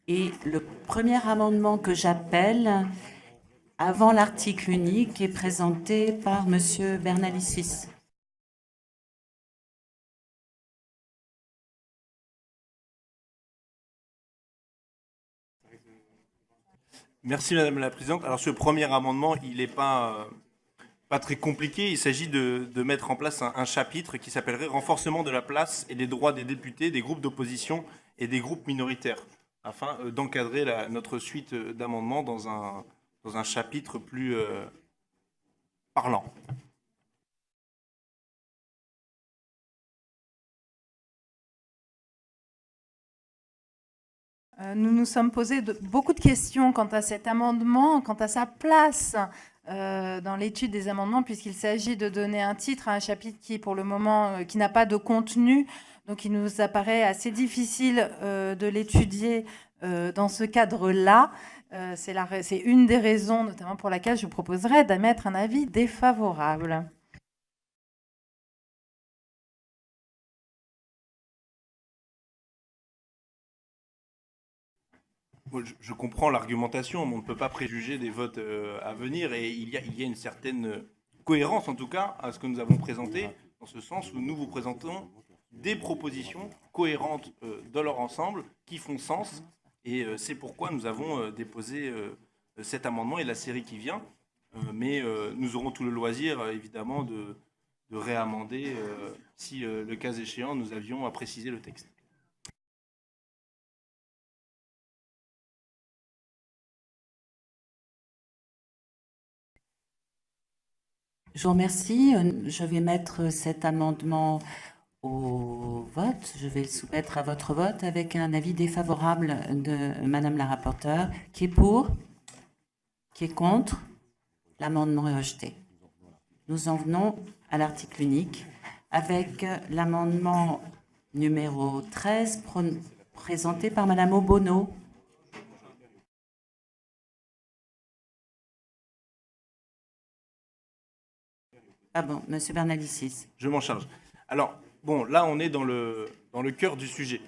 Et le premier amendement que j'appelle, avant l'article unique, est présenté par Monsieur Bernalicis. Merci Madame la Présidente. Alors ce premier amendement, il n'est pas très compliqué. Il s'agit de mettre en place un chapitre qui s'appellerait Renforcement de la place et des droits des députés, des groupes d'opposition et des groupes minoritaires, afin d'encadrer notre suite d'amendements dans un chapitre plus parlant. Nous nous sommes posé beaucoup de questions quant à cet amendement, quant à sa place dans l'étude des amendements, puisqu'il s'agit de donner un titre à un chapitre qui, pour le moment, qui n'a pas de contenu. Donc, il nous apparaît assez difficile de l'étudier dans ce cadre-là. C'est une des raisons, notamment pour laquelle je vous proposerais d'émettre un avis défavorable. Je comprends l'argumentation, mais on ne peut pas préjuger des votes à venir et il y a une certaine cohérence, en tout cas, à ce que nous avons présenté, dans ce sens où nous vous présentons des propositions cohérentes dans leur ensemble, qui font sens, et c'est pourquoi nous avons déposé cet amendement et la série qui vient, mais nous aurons tout le loisir, évidemment, de réamender si, le cas échéant, nous avions à préciser le texte. Je vous remercie. Je vais mettre cet amendement au vote. Je vais le soumettre à votre vote avec un avis défavorable de Madame la rapporteure. Qui est pour? Qui est contre? L'amendement est rejeté. Nous en venons à l'article unique avec l'amendement numéro 13 présenté par Madame Obono. Ah bon, Monsieur Bernalicis. Je m'en charge. Alors, bon, là, on est dans le cœur du sujet.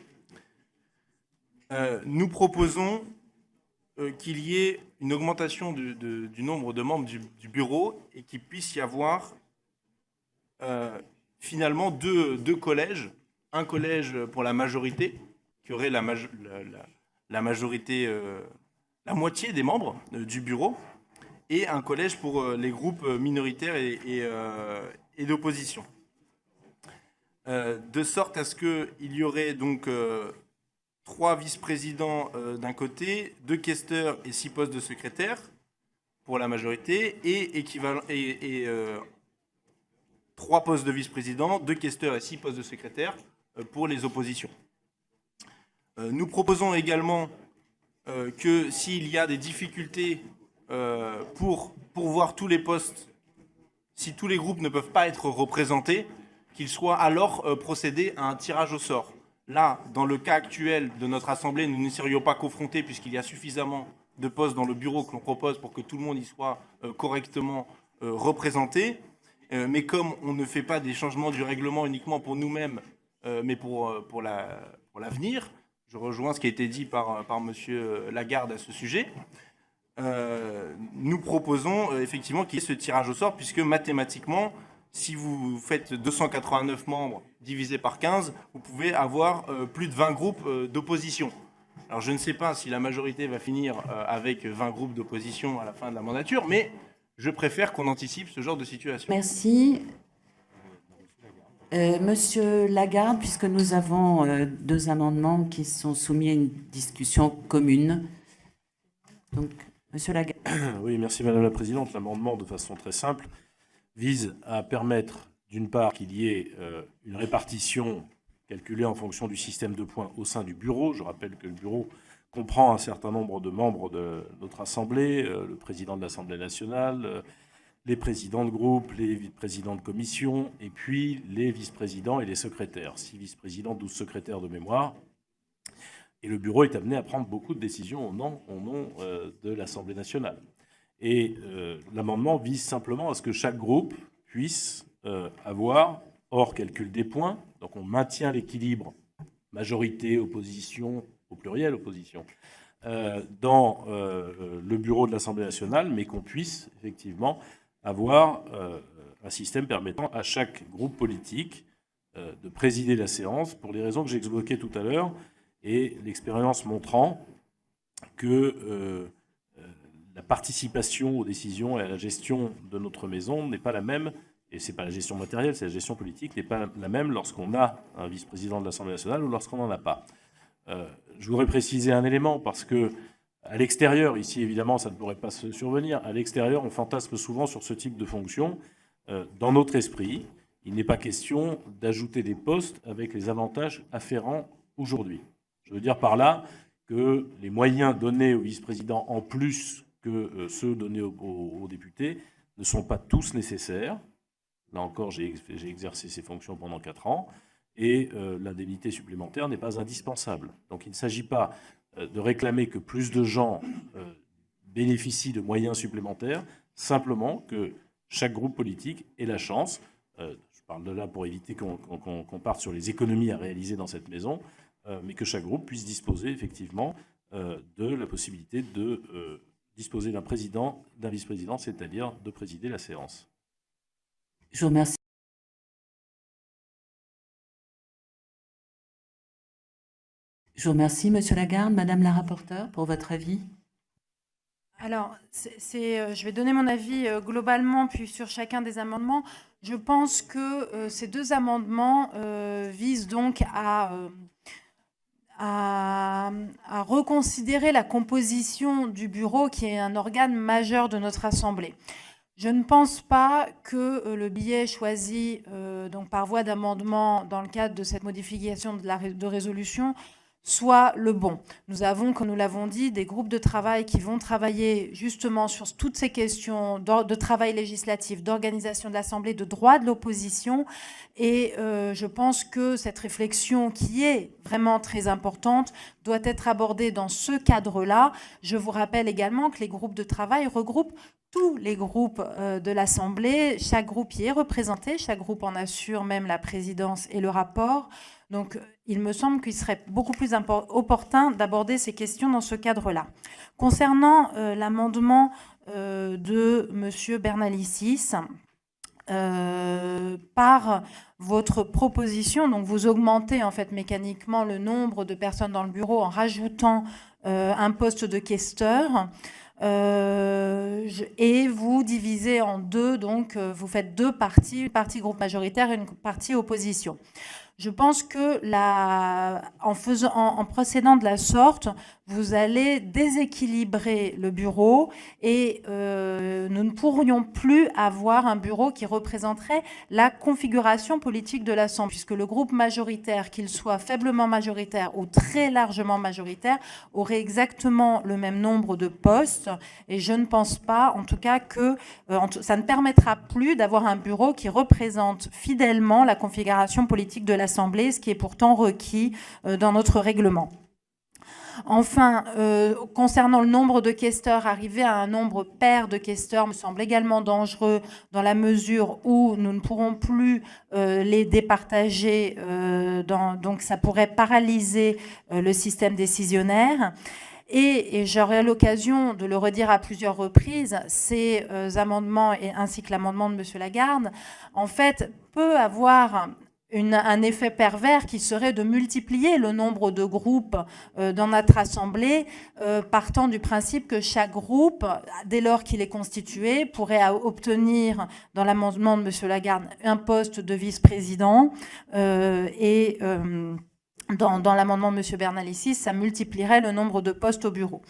Nous proposons qu'il y ait une augmentation du nombre de membres du bureau et qu'il puisse y avoir finalement deux collèges. Un collège pour la majorité, qui aurait la majorité, la moitié des membres du bureau, et un collège pour les groupes minoritaires et d'opposition. De sorte à ce qu'il y aurait donc 3 vice-présidents d'un côté, 2 questeurs et 6 postes de secrétaire pour la majorité, et 3 postes de vice-président, 2 questeurs et 6 postes de secrétaire pour les oppositions. Nous proposons également que s'il y a des difficultés pour pourvoir tous les postes, si tous les groupes ne peuvent pas être représentés, qu'il soit alors procédé à un tirage au sort. Là, dans le cas actuel de notre Assemblée, nous n'y serions pas confrontés puisqu'il y a suffisamment de postes dans le bureau que l'on propose pour que tout le monde y soit correctement représenté. Mais comme on ne fait pas des changements du règlement uniquement pour nous-mêmes, mais pour l'avenir, je rejoins ce qui a été dit par Monsieur Lagarde à ce sujet, nous proposons effectivement qu'il y ait ce tirage au sort, puisque mathématiquement, si vous faites 289 membres divisé par 15, vous pouvez avoir plus de 20 groupes d'opposition. Alors je ne sais pas si la majorité va finir avec 20 groupes d'opposition à la fin de la mandature, mais je préfère qu'on anticipe ce genre de situation. Merci. Monsieur Lagarde, puisque nous avons 2 amendements qui sont soumis à une discussion commune. Donc, Monsieur Lagarde. Oui, merci Madame la Présidente. L'amendement, de façon très simple, vise à permettre, d'une part, qu'il y ait une répartition calculée en fonction du système de points au sein du bureau. Je rappelle que le bureau comprend un certain nombre de membres de notre Assemblée, le président de l'Assemblée nationale, les présidents de groupe, les vice-présidents de commission, et puis les vice-présidents et les secrétaires. 6 vice-présidents, 12 secrétaires de mémoire. Et le bureau est amené à prendre beaucoup de décisions au nom de l'Assemblée nationale. Et l'amendement vise simplement à ce que chaque groupe puisse avoir, hors calcul des points, donc on maintient l'équilibre majorité, opposition, au pluriel, opposition, dans le bureau de l'Assemblée nationale, mais qu'on puisse effectivement avoir un système permettant à chaque groupe politique de présider la séance pour les raisons que j'évoquais tout à l'heure, et l'expérience montrant que la participation aux décisions et à la gestion de notre maison n'est pas la même, et ce n'est pas la gestion matérielle, c'est la gestion politique, n'est pas la même lorsqu'on a un vice-président de l'Assemblée nationale ou lorsqu'on n'en a pas. Je voudrais préciser un élément, parce que à l'extérieur, ici évidemment ça ne pourrait pas se survenir, à l'extérieur on fantasme souvent sur ce type de fonction. Dans notre esprit, il n'est pas question d'ajouter des postes avec les avantages afférents aujourd'hui. Je veux dire par là que les moyens donnés au vice-président en plus que ceux donnés aux députés ne sont pas tous nécessaires. Là encore, j'ai exercé ces fonctions pendant 4 ans, et l'indemnité supplémentaire n'est pas indispensable. Donc il ne s'agit pas de réclamer que plus de gens bénéficient de moyens supplémentaires, simplement que chaque groupe politique ait la chance, je parle de là pour éviter qu'on parte sur les économies à réaliser dans cette maison, mais que chaque groupe puisse disposer effectivement de la possibilité de disposer d'un président, d'un vice-président, c'est-à-dire de présider la séance. Je vous remercie. Je vous remercie, Monsieur Lagarde. Madame la rapporteure, pour votre avis. Alors, je vais donner mon avis globalement, puis sur chacun des amendements. Je pense que ces 2 amendements visent donc à reconsidérer la composition du bureau, qui est un organe majeur de notre Assemblée. Je ne pense pas que le biais choisi donc par voie d'amendement dans le cadre de cette modification de résolution soit le bon. Nous avons, comme nous l'avons dit, des groupes de travail qui vont travailler justement sur toutes ces questions de travail législatif, d'organisation de l'Assemblée, de droit de l'opposition. Et je pense que cette réflexion, qui est vraiment très importante, doit être abordée dans ce cadre-là. Je vous rappelle également que les groupes de travail regroupent tous les groupes de l'Assemblée. Chaque groupe y est représenté, chaque groupe en assure même la présidence et le rapport. Donc, il me semble qu'il serait beaucoup plus opportun d'aborder ces questions dans ce cadre-là. Concernant l'amendement de M. Bernalicis, par votre proposition, donc vous augmentez en fait mécaniquement le nombre de personnes dans le bureau en rajoutant un poste de questeur. Et vous divisez en 2, donc vous faites 2 parties, une partie groupe majoritaire et une partie opposition. Je pense que en procédant de la sorte, vous allez déséquilibrer le bureau, et nous ne pourrions plus avoir un bureau qui représenterait la configuration politique de l'Assemblée, puisque le groupe majoritaire, qu'il soit faiblement majoritaire ou très largement majoritaire, aurait exactement le même nombre de postes, et je ne pense pas, en tout cas, que ça ne permettra plus d'avoir un bureau qui représente fidèlement la configuration politique de l'Assemblée, ce qui est pourtant requis dans notre règlement. Enfin, concernant le nombre de questeurs, arriver à un nombre pair de questeurs me semble également dangereux, dans la mesure où nous ne pourrons plus les départager, donc ça pourrait paralyser le système décisionnaire. Et j'aurai l'occasion de le redire à plusieurs reprises, ces amendements, ainsi que l'amendement de M. Lagarde, en fait, peut avoir un effet pervers qui serait de multiplier le nombre de groupes dans notre Assemblée, partant du principe que chaque groupe, dès lors qu'il est constitué, pourrait obtenir, dans l'amendement de M. Lagarde, un poste de vice-président, et dans l'amendement de M. Bernalicis, ça multiplierait le nombre de postes au bureau.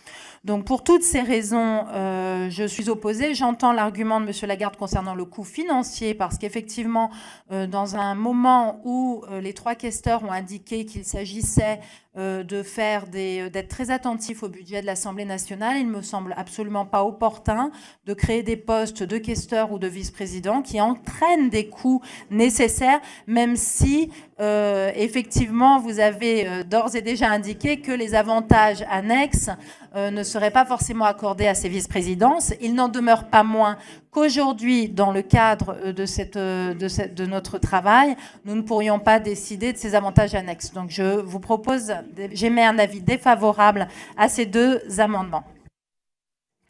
Donc pour toutes ces raisons, je suis opposée. J'entends l'argument de M. Lagarde concernant le coût financier, parce qu'effectivement, dans un moment où les 3 questeurs ont indiqué qu'il s'agissait d'être très attentif au budget de l'Assemblée nationale, il ne me semble absolument pas opportun de créer des postes de questeurs ou de vice-présidents qui entraînent des coûts nécessaires, même si effectivement vous avez d'ores et déjà indiqué que les avantages annexes ne serait pas forcément accordée à ces vice-présidences. Il n'en demeure pas moins qu'aujourd'hui, dans le cadre de notre travail, nous ne pourrions pas décider de ces avantages annexes. Donc je vous propose, j'émets un avis défavorable à ces 2 amendements.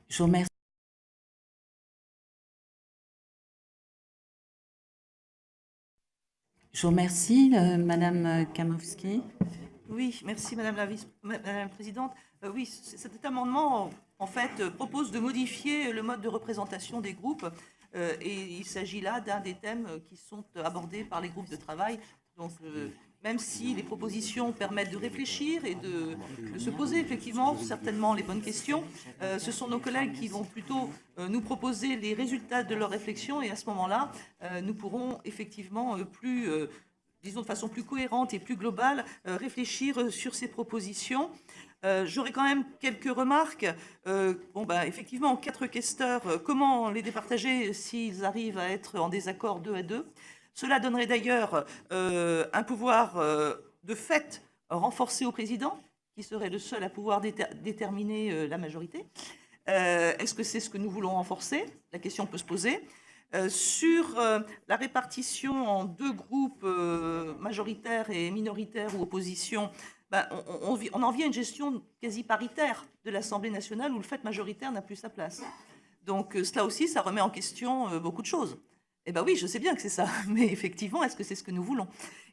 Je vous remercie. Je vous remercie, Madame Kamowski. Oui, merci Madame la Présidente. Oui, cet amendement, en fait, propose de modifier le mode de représentation des groupes. Et il s'agit là d'un des thèmes qui sont abordés par les groupes de travail. Donc, même si les propositions permettent de réfléchir et de se poser effectivement certainement les bonnes questions, ce sont nos collègues qui vont plutôt nous proposer les résultats de leur réflexion et à ce moment-là, nous pourrons effectivement disons de façon plus cohérente et plus globale, réfléchir sur ces propositions. J'aurais quand même quelques remarques. Effectivement, 4 questeurs, comment les départager s'ils arrivent à être en désaccord 2 à 2 ? Cela donnerait d'ailleurs un pouvoir de fait renforcé au président, qui serait le seul à pouvoir déterminer la majorité. Est-ce que c'est ce que nous voulons renforcer ? La question peut se poser. Sur la répartition en 2 groupes majoritaires et minoritaires ou opposition, on en vient à une gestion quasi paritaire de l'Assemblée nationale où le fait majoritaire n'a plus sa place. Donc cela aussi, ça remet en question beaucoup de choses. Eh bien oui, je sais bien que c'est ça, mais effectivement, est-ce que c'est ce que nous voulons ?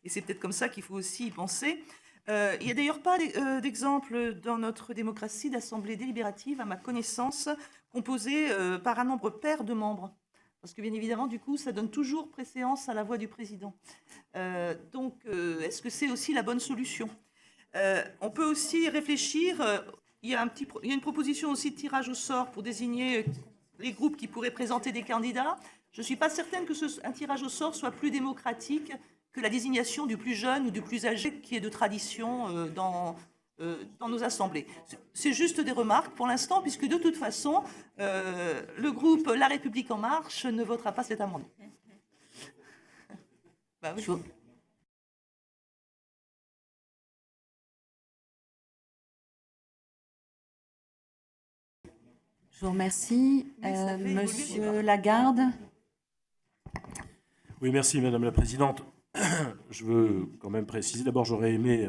Et c'est peut-être comme ça qu'il faut aussi y penser. Il n'y a d'ailleurs pas d'exemple dans notre démocratie d'assemblée délibérative, à ma connaissance, composée par un nombre pair de membres. Parce que bien évidemment, du coup, ça donne toujours préséance à la voix du président. Est-ce que c'est aussi la bonne solution ? On peut aussi réfléchir, il y a une proposition aussi de tirage au sort pour désigner les groupes qui pourraient présenter des candidats. Je ne suis pas certaine que un tirage au sort soit plus démocratique que la désignation du plus jeune ou du plus âgé qui est de tradition dans nos assemblées. C'est juste des remarques pour l'instant, puisque de toute façon, le groupe La République En Marche ne votera pas cet amendement. Oui. Je vous remercie. Monsieur Lagarde. Oui, merci Madame la Présidente. Je veux quand même préciser, d'abord j'aurais aimé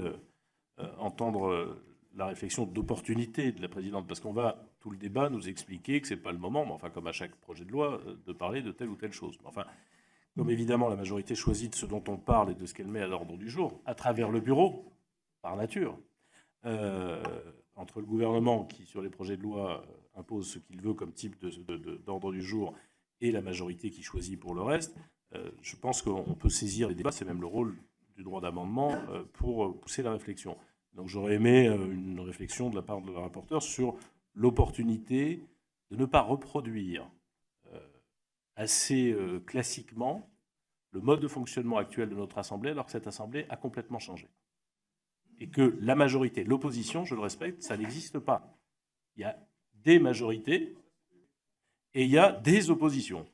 entendre la réflexion d'opportunité de la Présidente, parce qu'on va, tout le débat, nous expliquer que ce n'est pas le moment, mais enfin comme à chaque projet de loi, de parler de telle ou telle chose. Mais enfin, comme évidemment la majorité choisit de ce dont on parle et de ce qu'elle met à l'ordre du jour, à travers le bureau, par nature, entre le gouvernement qui, sur les projets de loi, impose ce qu'il veut comme type d'ordre du jour, et la majorité qui choisit pour le reste, je pense qu'on peut saisir les débats, c'est même le rôle du droit d'amendement, pour pousser la réflexion. Donc j'aurais aimé une réflexion de la part de la rapporteure sur l'opportunité de ne pas reproduire assez classiquement le mode de fonctionnement actuel de notre Assemblée, alors que cette Assemblée a complètement changé. Et que la majorité, l'opposition, je le respecte, ça n'existe pas. Il y a des majorités et il y a des oppositions.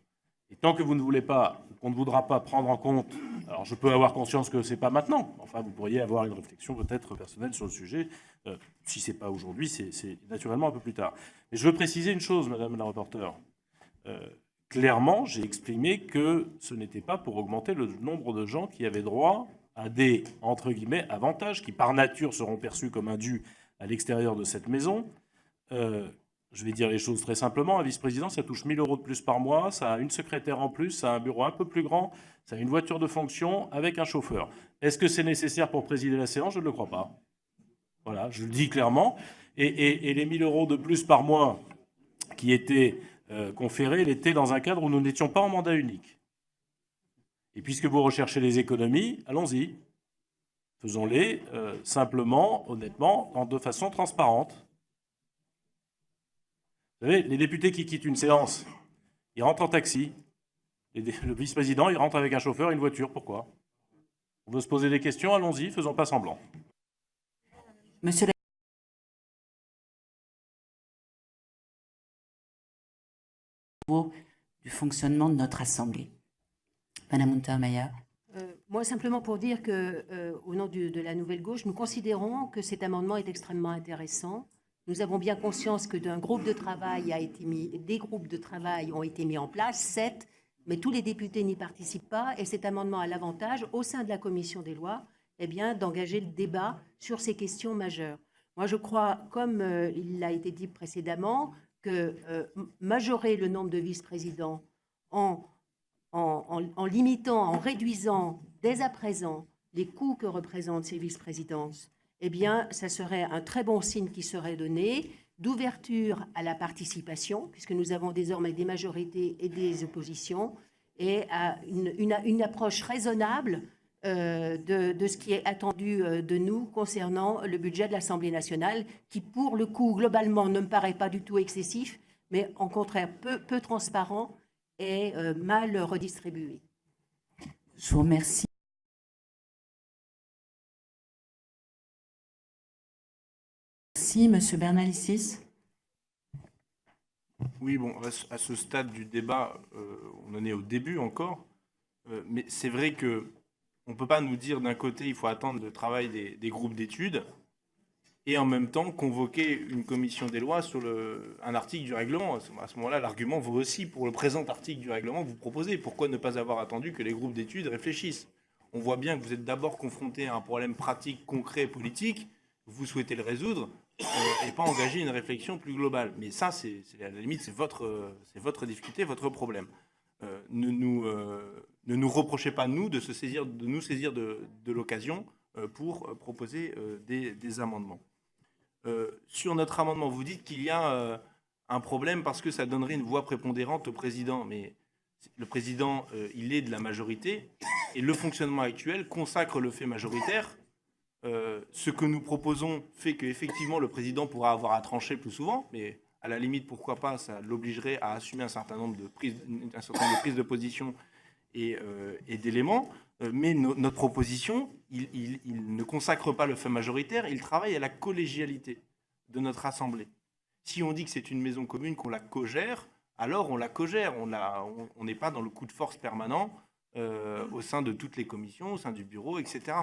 Et tant que vous ne voulez pas, qu'on ne voudra pas prendre en compte, alors je peux avoir conscience que ce n'est pas maintenant, enfin vous pourriez avoir une réflexion peut-être personnelle sur le sujet, si ce n'est pas aujourd'hui, c'est naturellement un peu plus tard. Mais je veux préciser une chose, Madame la rapporteure. Clairement, j'ai exprimé que ce n'était pas pour augmenter le nombre de gens qui avaient droit à des, entre guillemets, avantages qui par nature seront perçus comme indus à l'extérieur de cette maison. Je vais dire les choses très simplement. Un vice-président, ça touche 1 000 € de plus par mois, ça a une secrétaire en plus, ça a un bureau un peu plus grand, ça a une voiture de fonction avec un chauffeur. Est-ce que c'est nécessaire pour présider la séance ? Je ne le crois pas. Voilà, je le dis clairement. Et les 1 000 € de plus par mois qui étaient conférés, l'étaient dans un cadre où nous n'étions pas en mandat unique. Et puisque vous recherchez les économies, allons-y. Faisons-les simplement, honnêtement, de façon transparente. Vous savez, les députés qui quittent une séance, ils rentrent en taxi. Le vice-président, il rentre avec un chauffeur et une voiture. Pourquoi ? On veut se poser des questions, allons-y, faisons pas semblant. Monsieur du fonctionnement de notre Assemblée. Madame Untermaier. Moi, simplement pour dire que, au nom de la Nouvelle Gauche, nous considérons que cet amendement est extrêmement intéressant Nous avons bien conscience que d'un groupe de travail des groupes de travail ont été mis en place, 7, mais tous les députés n'y participent pas, et cet amendement a l'avantage, au sein de la commission des lois, eh bien, d'engager le débat sur ces questions majeures. Moi, je crois, comme il a été dit précédemment, que majorer le nombre de vice-présidents en limitant, en réduisant dès à présent les coûts que représentent ces vice-présidences, eh bien, ça serait un très bon signe qui serait donné d'ouverture à la participation, puisque nous avons désormais des majorités et des oppositions, et à une approche raisonnable de ce qui est attendu de nous concernant le budget de l'Assemblée nationale, qui, pour le coup, globalement, ne me paraît pas du tout excessif, mais au contraire peu transparent et mal redistribué. Je vous remercie. Merci, Monsieur Bernalicis. Oui, bon, à ce stade du débat, on en est au début encore, mais c'est vrai que on ne peut pas nous dire d'un côté il faut attendre le travail des groupes d'études et en même temps convoquer une commission des lois sur un article du règlement. À ce moment-là, l'argument vaut aussi pour le présent article du règlement que vous proposez. Pourquoi ne pas avoir attendu que les groupes d'études réfléchissent? On voit bien que vous êtes d'abord confronté à un problème pratique, concret, politique. Vous souhaitez le résoudre et pas engager une réflexion plus globale. Mais ça, c'est à la limite, c'est votre difficulté, votre problème. Ne nous reprochez pas, nous, de nous saisir de l'occasion pour proposer des amendements. Sur notre amendement, vous dites qu'il y a un problème parce que ça donnerait une voix prépondérante au président. Mais le président, il est de la majorité et le fonctionnement actuel consacre le fait majoritaire. Ce que nous proposons fait qu'effectivement le président pourra avoir à trancher plus souvent, mais à la limite, pourquoi pas, ça l'obligerait à assumer un certain nombre de prises de position et d'éléments. Mais notre proposition, il ne consacre pas le fait majoritaire, il travaille à la collégialité de notre Assemblée. Si on dit que c'est une maison commune, qu'on la cogère, alors on la cogère, on n'est pas dans le coup de force permanent au sein de toutes les commissions, au sein du bureau, etc.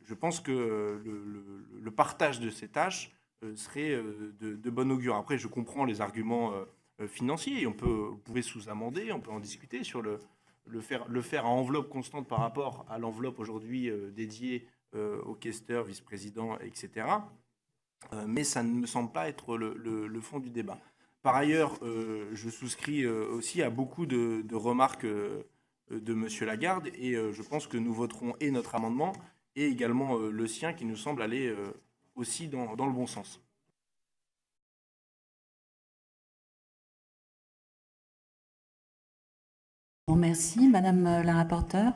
Je pense que le partage de ces tâches serait de bon augure. Après, je comprends les arguments financiers. Vous pouvez sous-amender, on peut en discuter sur le faire à enveloppe constante par rapport à l'enveloppe aujourd'hui dédiée aux questeurs, vice-présidents, etc. Mais ça ne me semble pas être le fond du débat. Par ailleurs, je souscris aussi à beaucoup de remarques de M. Lagarde et je pense que nous voterons et notre amendement et également le sien qui nous semble aller aussi dans le bon sens. Merci, Madame la rapporteure.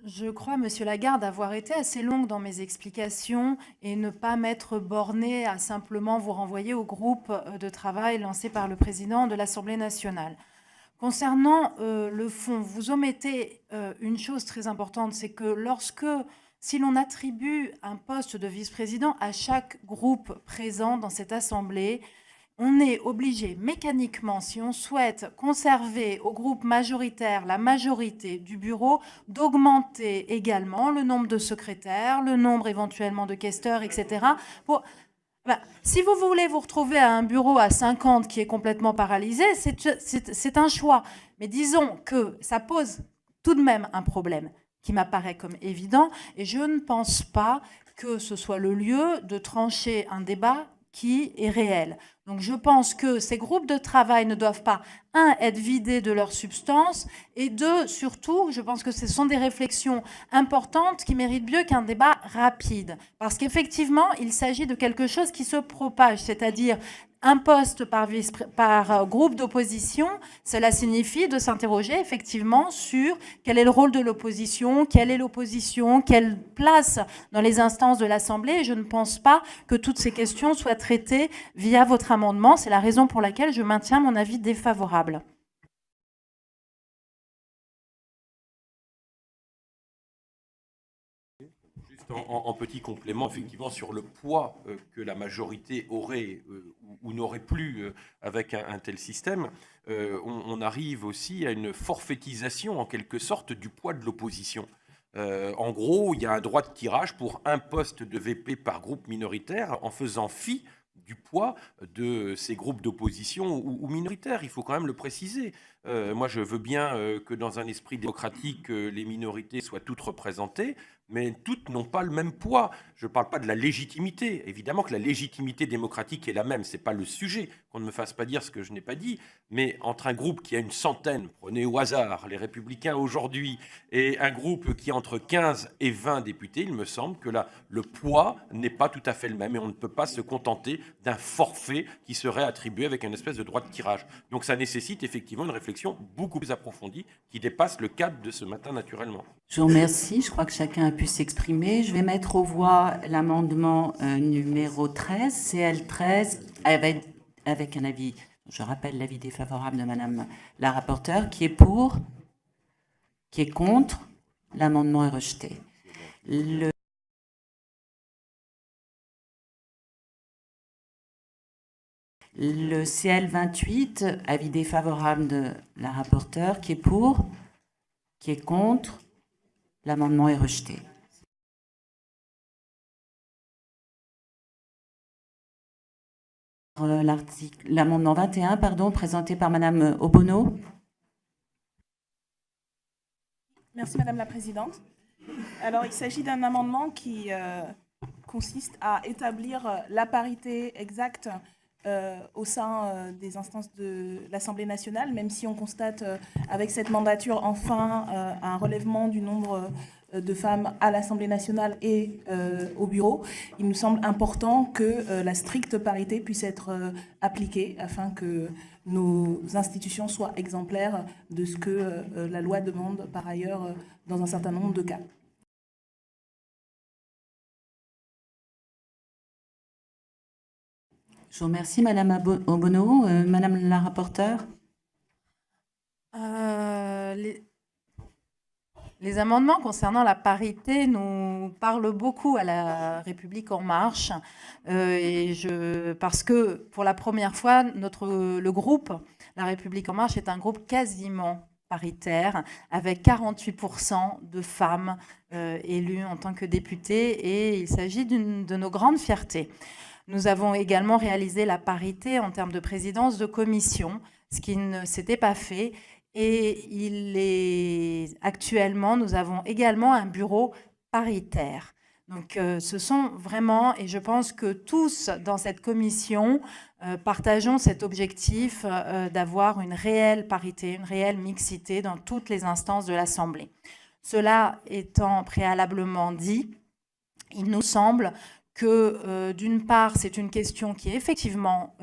Je crois, Monsieur Lagarde, avoir été assez longue dans mes explications et ne pas m'être bornée à simplement vous renvoyer au groupe de travail lancé par le président de l'Assemblée nationale. Concernant le fond, vous omettez une chose très importante, c'est que si l'on attribue un poste de vice-président à chaque groupe présent dans cette Assemblée, on est obligé mécaniquement, si on souhaite conserver au groupe majoritaire la majorité du bureau, d'augmenter également le nombre de secrétaires, le nombre éventuellement de questeurs, etc. Si vous voulez vous retrouver à un bureau à 50 qui est complètement paralysé, c'est un choix. Mais disons que ça pose tout de même un problème qui m'apparaît comme évident, et je ne pense pas que ce soit le lieu de trancher un débat qui est réel. Donc je pense que ces groupes de travail ne doivent pas, être vidés de leur substance, et surtout, je pense que ce sont des réflexions importantes qui méritent mieux qu'un débat rapide. Parce qu'effectivement, il s'agit de quelque chose qui se propage, c'est-à-dire un poste par groupe d'opposition. Cela signifie de s'interroger effectivement sur quel est le rôle de l'opposition, quelle place dans les instances de l'Assemblée. Je ne pense pas que toutes ces questions soient traitées via votre amendement. C'est la raison pour laquelle je maintiens mon avis défavorable. En petit complément, effectivement, sur le poids que la majorité aurait ou n'aurait plus avec un tel système, on arrive aussi à une forfaitisation, en quelque sorte, du poids de l'opposition. En gros, il y a un droit de tirage pour un poste de VP par groupe minoritaire en faisant fi du poids de ces groupes d'opposition ou minoritaires. Il faut quand même le préciser. Moi, je veux bien que dans un esprit démocratique, les minorités soient toutes représentées, mais toutes n'ont pas le même poids. Je ne parle pas de la légitimité. Évidemment que la légitimité démocratique est la même. Ce n'est pas le sujet. Qu'on ne me fasse pas dire ce que je n'ai pas dit. Mais entre un groupe qui a une centaine, prenez au hasard les Républicains aujourd'hui, et un groupe qui a entre 15 et 20 députés, il me semble que là, le poids n'est pas tout à fait le même. Et on ne peut pas se contenter d'un forfait qui serait attribué avec une espèce de droit de tirage. Donc ça nécessite effectivement une réflexion beaucoup plus approfondie qui dépasse le cadre de ce matin naturellement. Je vous remercie. Je crois que chacun a pu s'exprimer. Je vais mettre aux voix l'amendement numéro 13, CL13, avec un avis, je rappelle l'avis défavorable de Madame la rapporteure, qui est pour, qui est contre. L'amendement est rejeté. Le CL28, avis défavorable de la rapporteure, qui est pour, qui est contre. L'amendement est rejeté. L'amendement 21, présenté par Madame Obono. Merci Madame la Présidente. Alors, il s'agit d'un amendement qui consiste à établir la parité exacte au sein des instances de l'Assemblée nationale, même si on constate avec cette mandature enfin un relèvement du nombre de femmes à l'Assemblée nationale et au bureau. Il nous semble important que la stricte parité puisse être appliquée afin que nos institutions soient exemplaires de ce que la loi demande par ailleurs dans un certain nombre de cas. Je vous remercie, Madame Obono. Madame la rapporteure. Les amendements concernant la parité nous parlent beaucoup à la République En Marche, parce que pour la première fois, le groupe La République En Marche est un groupe quasiment paritaire, avec 48% de femmes élues en tant que députées, et il s'agit d'une de nos grandes fiertés. Nous avons également réalisé la parité en termes de présidence de commission, ce qui ne s'était pas fait. Et actuellement, nous avons également un bureau paritaire. Donc, ce sont vraiment, et je pense que tous dans cette commission partageons cet objectif d'avoir une réelle parité, une réelle mixité dans toutes les instances de l'Assemblée. Cela étant préalablement dit, il nous semble que d'une part, c'est une question qui effectivement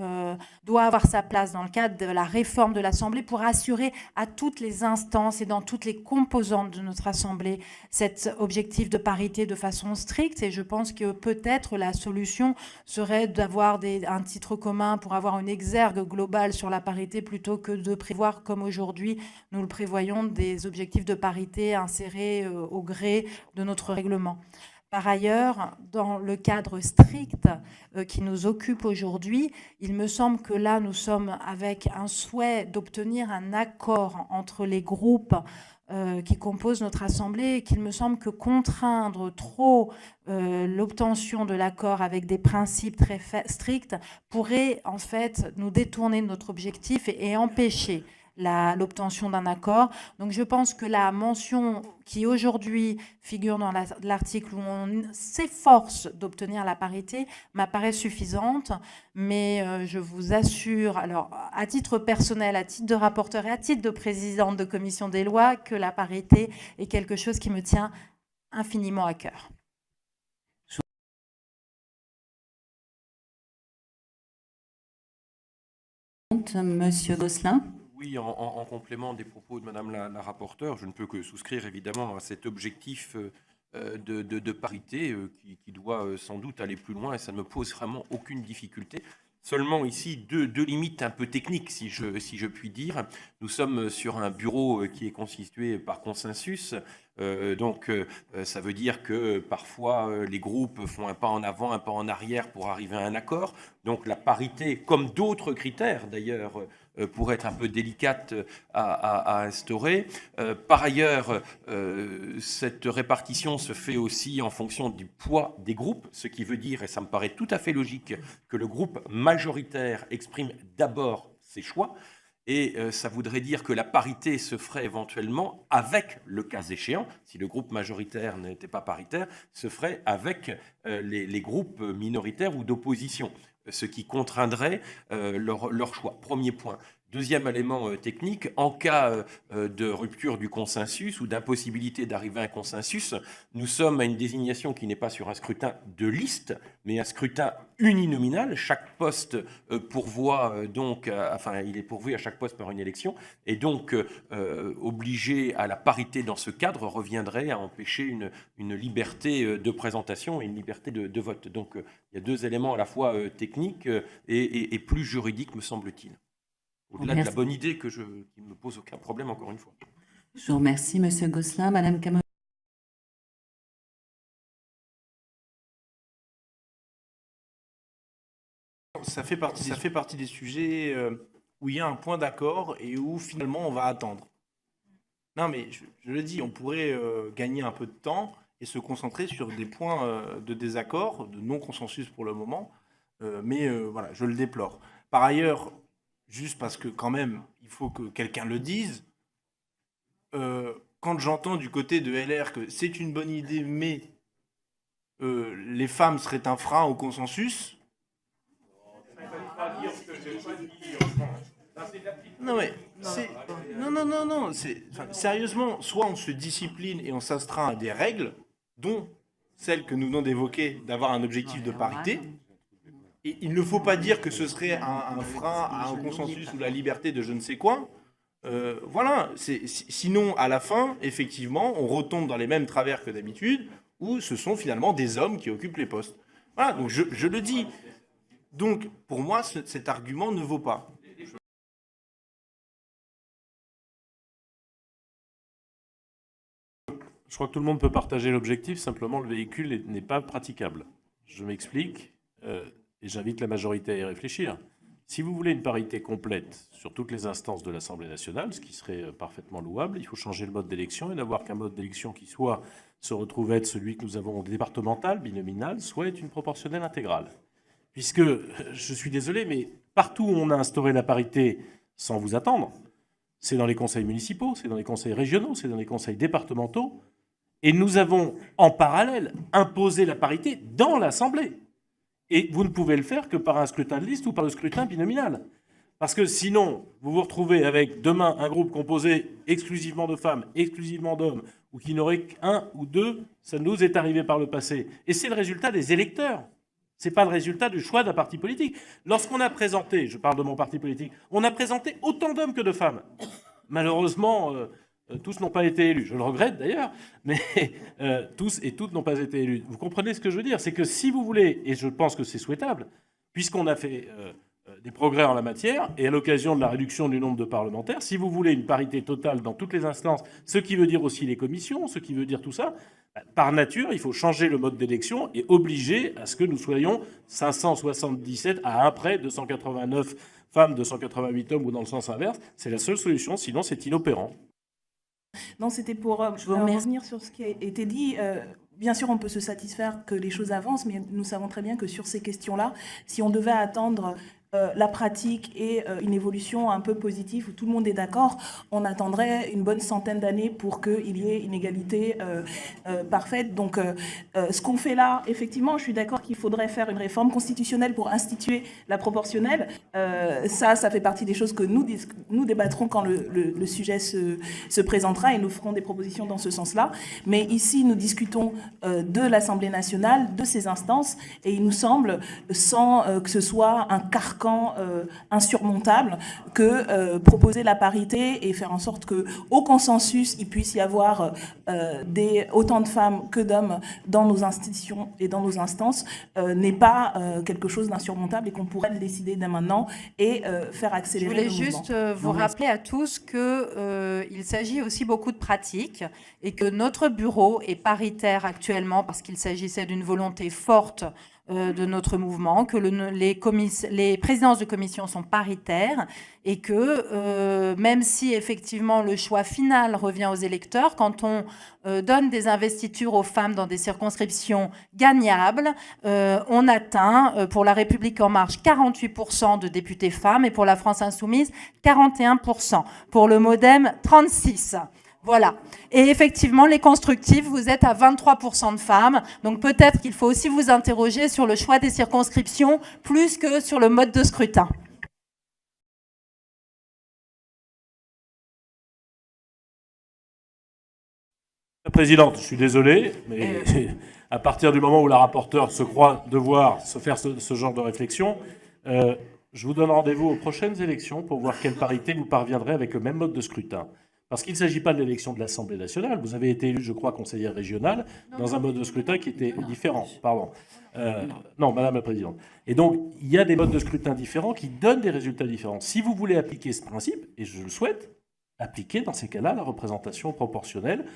doit avoir sa place dans le cadre de la réforme de l'Assemblée pour assurer à toutes les instances et dans toutes les composantes de notre Assemblée cet objectif de parité de façon stricte. Et je pense que peut-être la solution serait d'avoir un titre commun pour avoir une exergue globale sur la parité plutôt que de prévoir, comme aujourd'hui nous le prévoyons, des objectifs de parité insérés au gré de notre règlement. Par ailleurs, dans le cadre strict qui nous occupe aujourd'hui, il me semble que là, nous sommes avec un souhait d'obtenir un accord entre les groupes qui composent notre Assemblée, et qu'il me semble que contraindre trop l'obtention de l'accord avec des principes très stricts pourrait en fait nous détourner de notre objectif et empêcher l'obtention d'un accord. Donc je pense que la mention qui aujourd'hui figure dans l'article où on s'efforce d'obtenir la parité m'apparaît suffisante, mais je vous assure, alors à titre personnel, à titre de rapporteur et à titre de présidente de commission des lois, que la parité est quelque chose qui me tient infiniment à cœur. Monsieur Gosselin. Oui, en complément des propos de Madame la rapporteure, je ne peux que souscrire évidemment à cet objectif de parité qui doit sans doute aller plus loin, et ça ne me pose vraiment aucune difficulté. Seulement ici, deux limites un peu techniques, si je puis dire. Nous sommes sur un bureau qui est constitué par consensus. Donc, ça veut dire que parfois, les groupes font un pas en avant, un pas en arrière pour arriver à un accord. Donc, la parité, comme d'autres critères d'ailleurs, pourrait être un peu délicate à instaurer. Par ailleurs, cette répartition se fait aussi en fonction du poids des groupes, ce qui veut dire, et ça me paraît tout à fait logique, que le groupe majoritaire exprime d'abord ses choix. Et ça voudrait dire que la parité se ferait éventuellement avec, le cas échéant, si le groupe majoritaire n'était pas paritaire, se ferait avec les groupes minoritaires ou d'opposition, ce qui contraindrait leur choix. Premier point. Deuxième élément technique, en cas de rupture du consensus ou d'impossibilité d'arriver à un consensus, nous sommes à une désignation qui n'est pas sur un scrutin de liste, mais un scrutin uninominal. Chaque poste pourvoit donc, il est pourvu à chaque poste par une élection, et donc obliger à la parité dans ce cadre reviendrait à empêcher une liberté de présentation et une liberté de vote. Donc il y a deux éléments à la fois techniques et plus juridiques, me semble-t-il. Au-delà de la bonne idée qui ne me pose aucun problème, encore une fois. Je vous remercie, Monsieur Gosselin. Madame Camot. Ça fait partie des sujets où il y a un point d'accord et où finalement on va attendre. Non, mais je le dis, on pourrait gagner un peu de temps et se concentrer sur des points de désaccord, de non-consensus pour le moment, mais voilà, je le déplore. Par ailleurs, juste parce que quand même, il faut que quelqu'un le dise, quand j'entends du côté de LR que c'est une bonne idée, mais les femmes seraient un frein au consensus... Non mais non. Sérieusement, soit on se discipline et on s'astreint à des règles, dont celle que nous venons d'évoquer, d'avoir un objectif de parité. Et il ne faut pas dire que ce serait un frein à un consensus ou la liberté de je ne sais quoi. Voilà. Sinon, à la fin, effectivement, on retombe dans les mêmes travers que d'habitude, où ce sont finalement des hommes qui occupent les postes. Voilà. Donc je le dis. Donc, pour moi, cet argument ne vaut pas. Je crois que tout le monde peut partager l'objectif, simplement le véhicule n'est pas praticable. Je m'explique, et j'invite la majorité à y réfléchir. Si vous voulez une parité complète sur toutes les instances de l'Assemblée nationale, ce qui serait parfaitement louable, il faut changer le mode d'élection et n'avoir qu'un mode d'élection qui soit se retrouve être celui que nous avons départemental, binominal, soit être une proportionnelle intégrale. Puisque, je suis désolé, mais partout où on a instauré la parité sans vous attendre, c'est dans les conseils municipaux, c'est dans les conseils régionaux, c'est dans les conseils départementaux, et nous avons en parallèle imposé la parité dans l'Assemblée. Et vous ne pouvez le faire que par un scrutin de liste ou par le scrutin binominal. Parce que sinon, vous vous retrouvez avec demain un groupe composé exclusivement de femmes, exclusivement d'hommes, ou qui n'aurait qu'un ou deux, ça nous est arrivé par le passé. Et c'est le résultat des électeurs. Ce n'est pas le résultat du choix d'un parti politique. Lorsqu'on a présenté, je parle de mon parti politique, on a présenté autant d'hommes que de femmes. Malheureusement, tous n'ont pas été élus. Je le regrette d'ailleurs, mais tous et toutes n'ont pas été élus. Vous comprenez ce que je veux dire? C'est que si vous voulez, et je pense que c'est souhaitable, puisqu'on a fait des progrès en la matière, et à l'occasion de la réduction du nombre de parlementaires, si vous voulez une parité totale dans toutes les instances, ce qui veut dire aussi les commissions, ce qui veut dire tout ça, par nature, il faut changer le mode d'élection et obliger à ce que nous soyons 577 à un près, 289 femmes, 288 hommes ou dans le sens inverse. C'est la seule solution, sinon c'est inopérant. Non, c'était pour revenir sur ce qui a été dit. Bien sûr, on peut se satisfaire que les choses avancent, mais nous savons très bien que sur ces questions-là, si on devait attendre la pratique et une évolution un peu positive où tout le monde est d'accord, on attendrait une bonne centaine d'années pour qu'il y ait une égalité parfaite. Donc, ce qu'on fait là, effectivement, je suis d'accord qu'il faudrait faire une réforme constitutionnelle pour instituer la proportionnelle. Ça fait partie des choses que nous débattrons quand le sujet se présentera et nous ferons des propositions dans ce sens-là. Mais ici, nous discutons de l'Assemblée nationale, de ses instances, et il nous semble, sans que ce soit un carcan insurmontable, que proposer la parité et faire en sorte qu'au consensus, il puisse y avoir autant de femmes que d'hommes dans nos institutions et dans nos instances n'est pas quelque chose d'insurmontable et qu'on pourrait le décider dès maintenant et faire accélérer le mouvement. Je voulais juste vous rappeler à tous qu'il s'agit aussi beaucoup de pratiques et que notre bureau est paritaire actuellement parce qu'il s'agissait d'une volonté forte de notre mouvement, que les présidences de commission sont paritaires et que même si effectivement le choix final revient aux électeurs, quand on donne des investitures aux femmes dans des circonscriptions gagnables, on atteint pour La République En Marche 48% de députés femmes et pour la France Insoumise 41%. Pour le MoDem, 36%. Voilà. Et effectivement, les constructifs, vous êtes à 23% de femmes. Donc peut-être qu'il faut aussi vous interroger sur le choix des circonscriptions plus que sur le mode de scrutin. La présidente, je suis désolé, mais à partir du moment où la rapporteure se croit devoir se faire ce genre de réflexion, je vous donne rendez-vous aux prochaines élections pour voir quelle parité vous parviendrez avec le même mode de scrutin. Parce qu'il ne s'agit pas de l'élection de l'Assemblée nationale. Vous avez été élu, je crois, conseillère régionale dans un mode de scrutin qui était différent. Pardon. Non, Madame la Présidente. Et donc, il y a des modes de scrutin différents qui donnent des résultats différents. Si vous voulez appliquer ce principe, et je le souhaite, appliquer dans ces cas-là la représentation proportionnelle.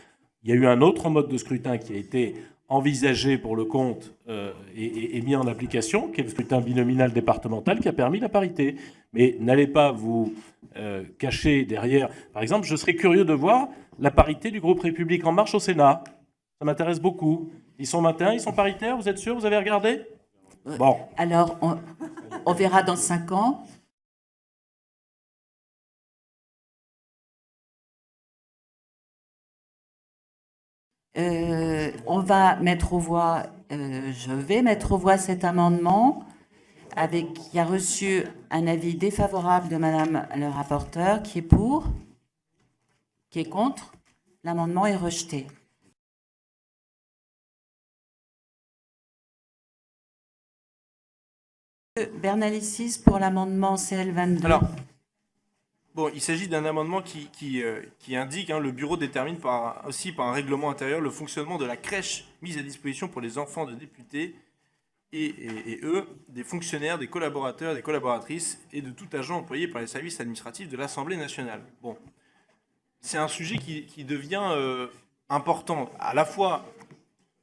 Il y a eu un autre mode de scrutin qui a été envisagé pour le compte et mis en application, qui est le scrutin binominal départemental, qui a permis la parité. Mais n'allez pas vous cacher derrière... Par exemple, je serais curieux de voir la parité du groupe République En Marche au Sénat. Ça m'intéresse beaucoup. Ils sont 21, ils sont paritaires, vous êtes sûr? Vous avez regardé? Bon. Alors, on verra dans 5 ans. On va mettre aux voix, je vais mettre aux voix cet amendement qui a reçu un avis défavorable de Madame le rapporteur, qui est pour, qui est contre. L'amendement est rejeté. Bernalicis pour l'amendement CL22. Alors, bon, il s'agit d'un amendement qui indique, le bureau détermine aussi par un règlement intérieur le fonctionnement de la crèche mise à disposition pour les enfants de députés et eux, des fonctionnaires, des collaborateurs, des collaboratrices et de tout agent employé par les services administratifs de l'Assemblée nationale. Bon, c'est un sujet qui devient important. À la fois,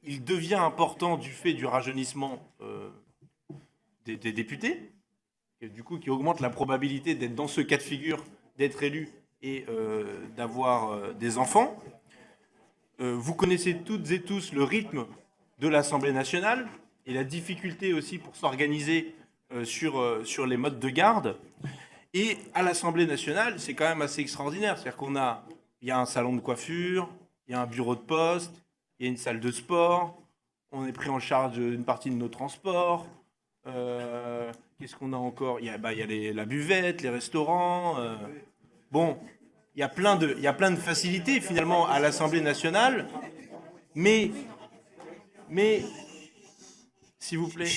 il devient important du fait du rajeunissement des députés, et du coup qui augmente la probabilité d'être dans ce cas de figure, d'être élu et d'avoir des enfants. Vous connaissez toutes et tous le rythme de l'Assemblée nationale et la difficulté aussi pour s'organiser sur les modes de garde. Et à l'Assemblée nationale, c'est quand même assez extraordinaire. C'est-à-dire il y a un salon de coiffure, il y a un bureau de poste, il y a une salle de sport, on est pris en charge d'une partie de nos transports. Qu'est-ce qu'on a encore? Il y a la buvette, les restaurants. Bon, il y a plein de facilités finalement à l'Assemblée nationale, mais s'il vous plaît,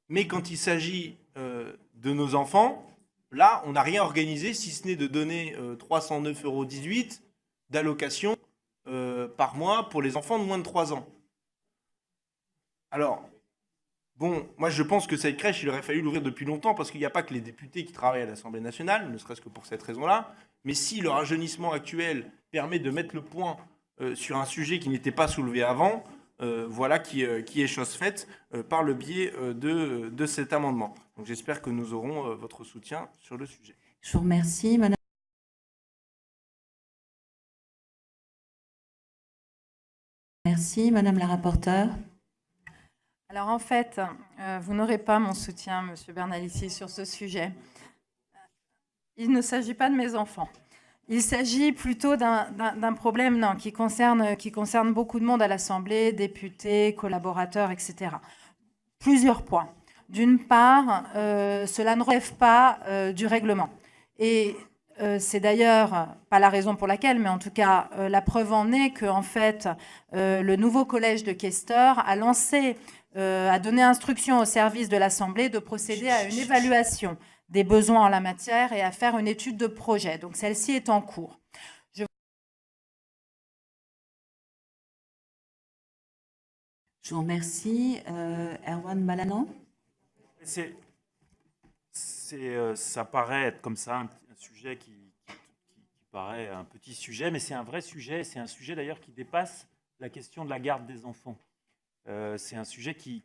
mais quand il s'agit de nos enfants, là, on n'a rien organisé si ce n'est de donner 309,18 € d'allocation par mois pour les enfants de moins de 3 ans. Alors, bon, moi je pense que cette crèche, il aurait fallu l'ouvrir depuis longtemps parce qu'il n'y a pas que les députés qui travaillent à l'Assemblée nationale, ne serait-ce que pour cette raison-là. Mais si le rajeunissement actuel permet de mettre le point sur un sujet qui n'était pas soulevé avant, voilà qui est chose faite par le biais de cet amendement. Donc j'espère que nous aurons votre soutien sur le sujet. Je vous remercie, Madame. Merci, Madame la rapporteure. Alors en fait, vous n'aurez pas mon soutien, Monsieur Bernalicis, sur ce sujet. Il ne s'agit pas de mes enfants. Il s'agit plutôt d'un problème qui concerne beaucoup de monde à l'Assemblée, députés, collaborateurs, etc. Plusieurs points. D'une part, cela ne relève pas du règlement. Et c'est d'ailleurs pas la raison pour laquelle, mais en tout cas, la preuve en est que en fait, le nouveau collège de questeurs a donné instruction au service de l'Assemblée de procéder à une évaluation des besoins en la matière et à faire une étude de projet. Donc celle-ci est en cours. Je vous remercie. Erwan Malanan. Ça paraît être comme ça un sujet qui paraît un petit sujet, mais c'est un vrai sujet. C'est un sujet d'ailleurs qui dépasse la question de la garde des enfants. C'est un sujet qui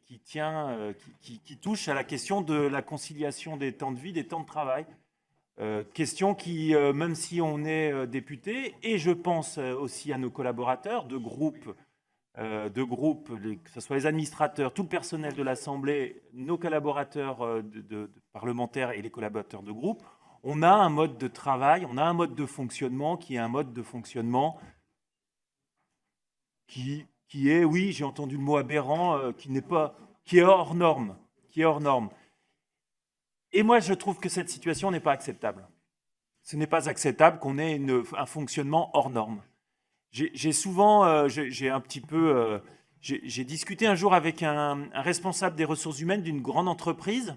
touche à la question de la conciliation des temps de vie, des temps de travail. Question qui, même si on est député, et je pense aussi à nos collaborateurs de groupes, que ce soit les administrateurs, tout le personnel de l'Assemblée, nos collaborateurs de parlementaires et les collaborateurs de groupe, on a un mode de travail, on a un mode de fonctionnement qui est un mode de fonctionnement qui est, oui, j'ai entendu le mot aberrant, qui est hors norme, Et moi, je trouve que cette situation n'est pas acceptable. Ce n'est pas acceptable qu'on ait un fonctionnement hors norme. J'ai discuté un jour avec un responsable des ressources humaines d'une grande entreprise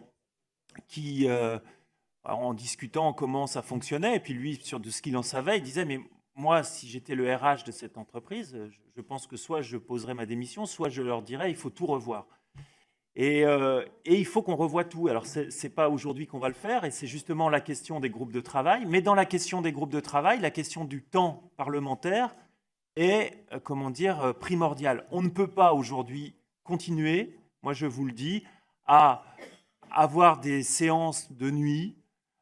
qui, en discutant comment ça fonctionnait, et puis lui, de ce qu'il en savait, il disait, mais moi, si j'étais le RH de cette entreprise, je pense que soit je poserais ma démission, soit je leur dirais, il faut tout revoir. Et il faut qu'on revoie tout. Alors, ce n'est pas aujourd'hui qu'on va le faire, et c'est justement la question des groupes de travail. Mais dans la question des groupes de travail, la question du temps parlementaire est, primordiale. On ne peut pas aujourd'hui continuer, moi je vous le dis, à avoir des séances de nuit,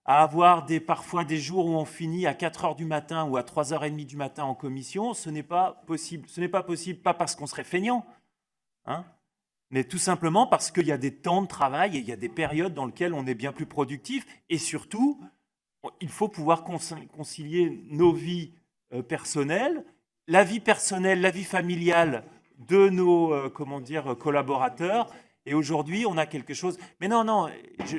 à avoir parfois des jours où on finit à 4 heures du matin ou à 3h30 du matin en commission. Ce n'est pas possible. Ce n'est pas possible, pas parce qu'on serait feignant, mais tout simplement parce qu'il y a des temps de travail et il y a des périodes dans lesquelles on est bien plus productif. Et surtout, il faut pouvoir concilier nos vies personnelles, la vie familiale de nos collaborateurs. Et aujourd'hui, on a quelque chose... Mais non,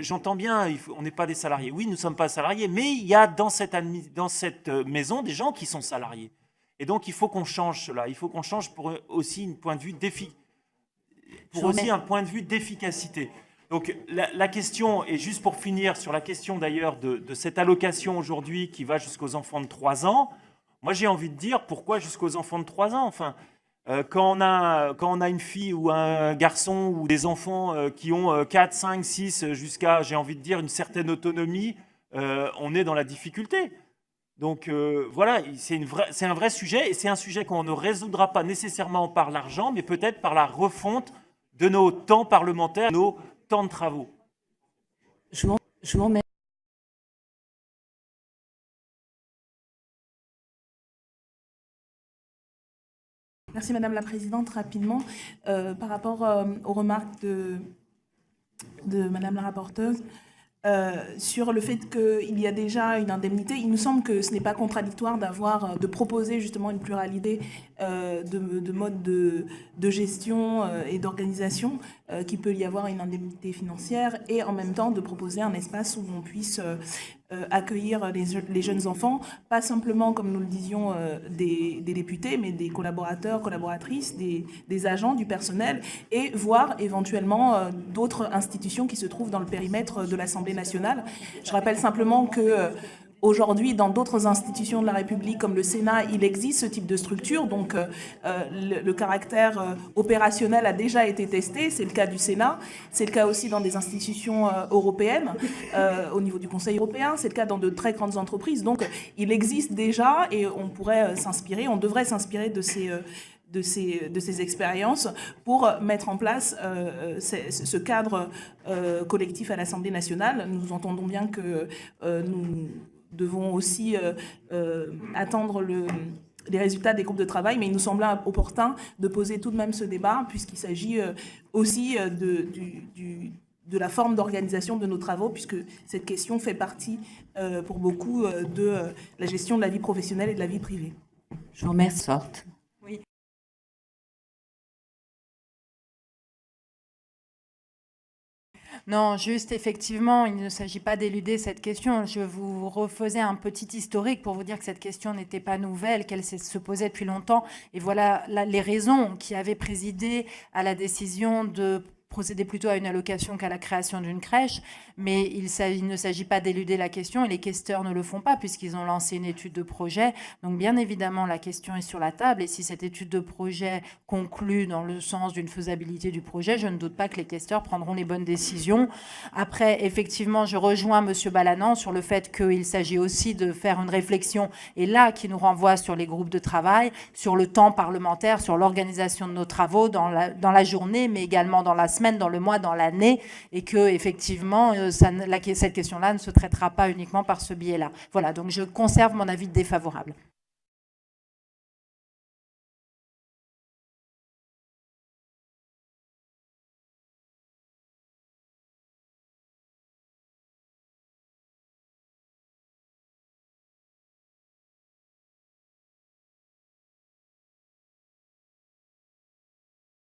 j'entends bien, on n'est pas des salariés. Oui, nous ne sommes pas salariés, mais il y a dans cette maison des gens qui sont salariés. Et donc, il faut qu'on change cela. Il faut qu'on change pour aussi un point de vue d'efficacité. Donc, la question, et juste pour finir sur la question d'ailleurs de cette allocation aujourd'hui qui va jusqu'aux enfants de 3 ans, moi j'ai envie de dire, pourquoi jusqu'aux enfants de 3 ans ? Enfin, quand on a une fille ou un garçon ou des enfants qui ont 4, 5, 6, jusqu'à, j'ai envie de dire, une certaine autonomie, on est dans la difficulté. Donc voilà, c'est un vrai sujet, et c'est un sujet qu'on ne résoudra pas nécessairement par l'argent, mais peut-être par la refonte de nos temps parlementaires, nos temps de travaux. Je vous remercie. Merci Madame la Présidente. Rapidement, par rapport aux remarques de Madame la rapporteure, sur le fait qu'il y a déjà une indemnité, il nous semble que ce n'est pas contradictoire de proposer justement une pluralité de modes de gestion et d'organisation, qu'il peut y avoir une indemnité financière, et en même temps de proposer un espace où on puisse accueillir les jeunes enfants, pas simplement, comme nous le disions, des députés, mais des collaborateurs, collaboratrices, des agents, du personnel, et voir éventuellement d'autres institutions qui se trouvent dans le périmètre de l'Assemblée nationale. Je rappelle simplement que aujourd'hui, dans d'autres institutions de la République, comme le Sénat, il existe ce type de structure. Donc, le caractère opérationnel a déjà été testé. C'est le cas du Sénat. C'est le cas aussi dans des institutions européennes, au niveau du Conseil européen. C'est le cas dans de très grandes entreprises. Donc, il existe déjà, et on pourrait s'inspirer, on devrait s'inspirer de ces expériences pour mettre en place ce cadre collectif à l'Assemblée nationale. Nous entendons bien que nous devons aussi attendre les résultats des groupes de travail, mais il nous semblait opportun de poser tout de même ce débat, puisqu'il s'agit aussi de la forme d'organisation de nos travaux, puisque cette question fait partie pour beaucoup de la gestion de la vie professionnelle et de la vie privée. Je vous remercie. Oui. Non, juste effectivement, il ne s'agit pas d'éluder cette question. Je vous refaisais un petit historique pour vous dire que cette question n'était pas nouvelle, qu'elle se posait depuis longtemps. Et voilà les raisons qui avaient présidé à la décision de procéder plutôt à une allocation qu'à la création d'une crèche, mais il ne s'agit pas d'éluder la question, et les questeurs ne le font pas puisqu'ils ont lancé une étude de projet. Donc bien évidemment, la question est sur la table, et si cette étude de projet conclut dans le sens d'une faisabilité du projet, je ne doute pas que les questeurs prendront les bonnes décisions. Après, effectivement, je rejoins M. Balanant sur le fait qu'il s'agit aussi de faire une réflexion, et là, qui nous renvoie sur les groupes de travail, sur le temps parlementaire, sur l'organisation de nos travaux dans la journée, mais également dans la semaine, dans le mois, dans l'année, et que effectivement, cette question-là ne se traitera pas uniquement par ce biais-là. Voilà, donc je conserve mon avis défavorable.